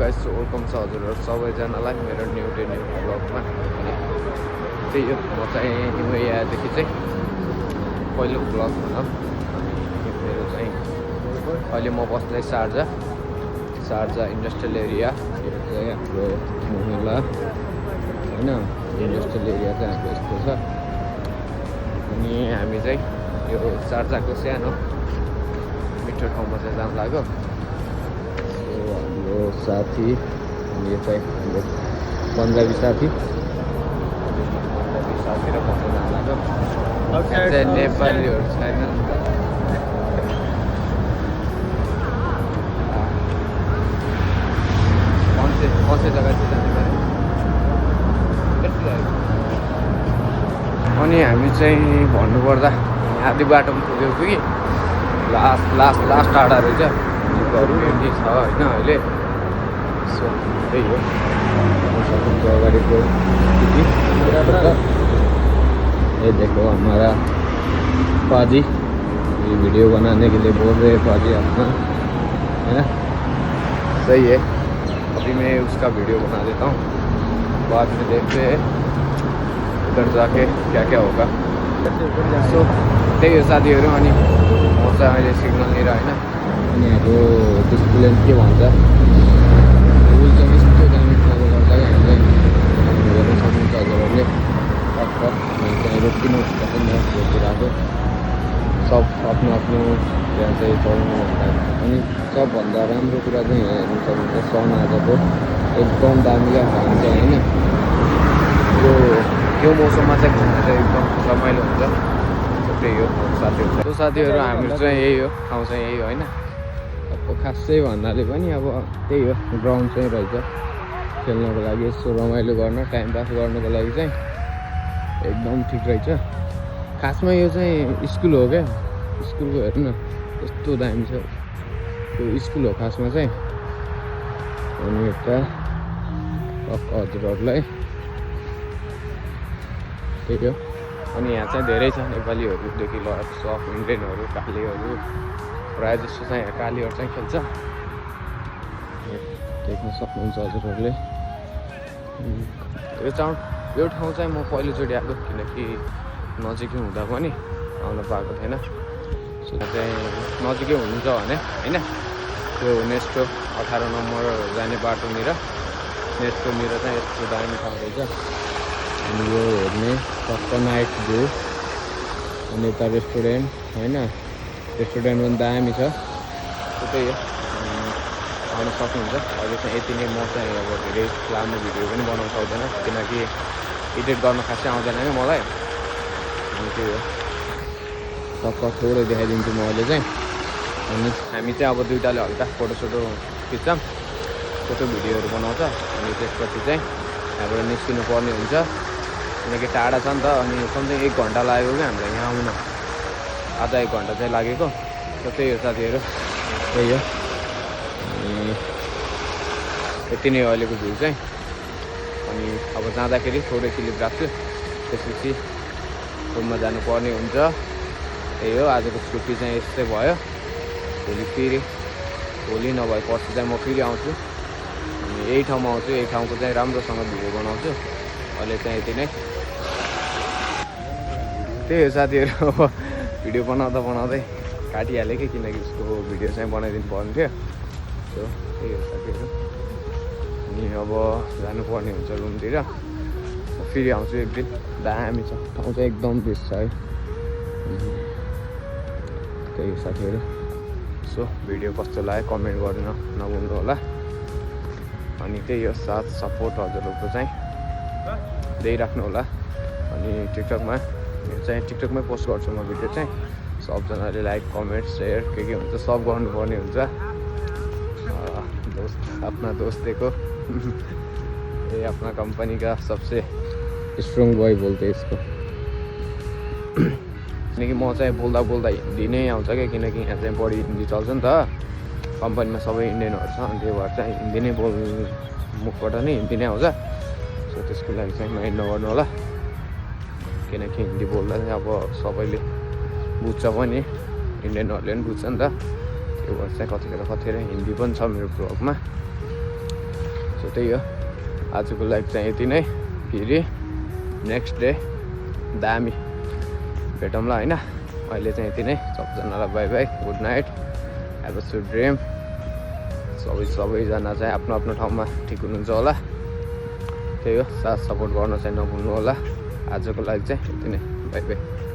Guys, welcome छ हजुरहरू सबैजनालाई मेरो न्यू डे न्यू ब्लगमा। त्यही हो, म चाहिँ यहाँदेखि चाहिँ पहिलो ब्लग भनौँ। मेरो चाहिँ अहिले म बस्दै शारजा इन्डस्ट्रियल एरिया। यो चाहिँ हाम्रो मोहल्ला होइन, इन्डस्ट्रियल एरिया चाहिँ हाम्रो यस्तो छ। अनि हामी चाहिँ यो शारजाको सानो मिठो ठाउँमा चाहिँ जानु लाग्यो। हाम्रो साथी, यो चाहिँ हाम्रो पन्जाबी साथी र भन्नु जानु लाग्यो। नेपालीहरू छैन। कौन से जग्गा चाहिँ जाने बारे अनि हामी चाहिँ भन्नुपर्दा आधी बाटोमा पुग्यौँ कि लास्ट टाढा रहेछ। जीपहरू हेर्ने छ होइन अहिले। सो त्यही हो, अगाडिको ये देखो हमारा पाजी, ये वीडियो बनाने के लिए बोल रहे हैं पाजी अपना, है ना। सही है, अभी मैं उसका वीडियो बना देता हूँ, बाद में देखते हैं उधर जाके क्या क्या होगा। सो त्यही हो साथीहरू। अनि म चाहिँ अहिले सिग्नल लिएर होइन, अनि यहाँको डिस्प्ले के भन्छ रुल चाहिँ यस्तो दामी फलो गर्दा हामीलाई हेर्न सक्नुहुन्छ हजुरहरूले। चाहिँ रोकिनु रोकिरहेको सब आफ्नो त्यहाँ चाहिँ चलाउनु भन्दा। अनि सबभन्दा राम्रो कुरा चाहिँ यहाँ हेर्नु सक्नुहुन्छ सन आजको एकदम दामीले खान्छ होइन। यो मौसममा चाहिँ खान चाहिँ एकदम रमाइलो हुन्छ। त्यही हो साथीहरू। साथीहरू हाम्रो चाहिँ यही हो, ठाउँ चाहिँ यही हो होइन। अब खासै भन्नाले पनि अब त्यही हो, ग्राउन्ड चाहिँ रहेछ खेल्नको लागि, यसो रमाइलो गर्न टाइम पास गर्नको लागि चाहिँ एकदम ठिक रहेछ। खासमा यो चाहिँ स्कुल हो क्या, स्कुलको हेर्नु न यस्तो दामी छ। यो स्कुल हो खासमा चाहिँ। अनि यता हजुरहरूलाई त्यही हो। अनि यहाँ चाहिँ धेरै छ नेपालीहरूदेखि लिएर सब इन्डियनहरू, कालीहरू, प्रायः जस्तो चाहिँ यहाँ कालीहरू चाहिँ खेल्छ, देख्न सक्नुहुन्छ हजुरहरूले। यो ठाउँ चाहिँ म पहिलोचोटि आएको, किनकि नजिकै हुँदा पनि आउन पाएको थिएन। सो चाहिँ नजिकै हुनुहुन्छ भने होइन, त्यो नेस्टो 18 नम्बर जाने बाटोनिर नेस्टोनिर चाहिँ यस्तो दामी ठाउँ रहेछ। अनि यो हेर्ने टक्क नाइट भ्यू। अनि यता रेस्टुरेन्ट होइन, रेस्टुरेन्ट पनि दामी छ। त्यही हो, आउन सक्नुहुन्छ। अहिले चाहिँ यति नै। म चाहिँ अब धेरै लामो भिडियो पनि बनाउन सक्दैन, किनकि एडिट गर्न खासै आउँदैन क्या मलाई। अनि त्यही हो, टक्क थोरै देखाइदिन्छु म अहिले चाहिँ। अनि हामी चाहिँ अब दुइटाले हल्का फोटोसोटो खिच्छौँ, फोटो भिडियोहरू बनाउँछ। अनि त्यसपछि चाहिँ यहाँबाट निस्किनु पर्ने हुन्छ, किनकि टाढा छ नि त। अनि कमसेकम 1 घन्टा लाग्यो क्या हामीलाई यहाँ आउन, आधा 1 घन्टा चाहिँ लागेको। त्यही हो साथीहरू, त्यही हो। अनि यति नै अहिलेको भ्यू चाहिँ। अनि अब जाँदाखेरि थोरै क्लिप राख्छु, त्यसपछि रुममा जानुपर्ने हुन्छ। त्यही हो, आजको छुट्टी चाहिँ यस्तै भयो। भोलि नभए पर्सि चाहिँ म फेरि आउँछु। अनि यही ठाउँमा आउँछु, यही ठाउँको चाहिँ राम्रोसँग भिडियो बनाउँछु। अहिले चाहिँ यति नै। त्यही हो साथीहरू, अब भिडियो बनाउँदै काटिहालेँ कि, किनकि उसको भिडियो चाहिँ बनाइदिनु पर्ने थियो। सो त्यही हो साथीहरू। अनि अब जानुपर्ने हुन्छ रुमतिर, फेरि आउँछु एक दिन। दामी छ ठाउँ चाहिँ, एकदम बेस्ट छ है। त्यही हो साथीहरू। सो भिडियो कस्तो लाग्यो कमेन्ट गर्न नभुल्नु होला। अनि त्यही हो, साथ सपोर्ट हजुरहरूको चाहिँ दिइराख्नु होला। अनि टिकटकमा चाहिँ टिकटकमै पोस्ट गर्छु म भिडियो चाहिँ। सबजनाले लाइक कमेन्ट सेयर के हुन्छ सब गर्नुपर्ने हुन्छ। अपना दोस्त देखो ये अपना कंपनी का सबसे स्ट्रॉन्ग बॉय बोलते हैं इसको। किनकि म चाहिँ बोल्दा हिन्दी नै आउँछ क्या, किनकि यहाँ चाहिँ बढी हिन्दी चल्छ नि त। कम्पनीमा सबै इन्डियनहरू छ, अनि त्यही भएर चाहिँ हिन्दी नै मुखबाट नै हिन्दी नै आउँछ। सो त्यसको लागि चाहिँ माइन्ड नगर्नु होला, किनकि हिन्दी बोल्दा चाहिँ अब सबैले बुझ्छ पनि, इन्डियनहरूले पनि बुझ्छ नि त। त्यो भएर चाहिँ कतिखेर हिन्दी पनि छ मेरो ब्लगमा। सो त्यही हो आजको लागि चाहिँ यति नै फेरि नेक्स्ट डे दामी भेटौँला होइन अहिले चाहिँ यति नै सबजनालाई bye bye good night have a sweet dream सबैजना चाहिँ आफ्नो आफ्नो ठाउँमा ठिक हुनुहुन्छ होला त्यही हो साथ सपोर्ट गर्न चाहिँ नभुल्नु होला आजको लागि चाहिँ यति नै बाई बाई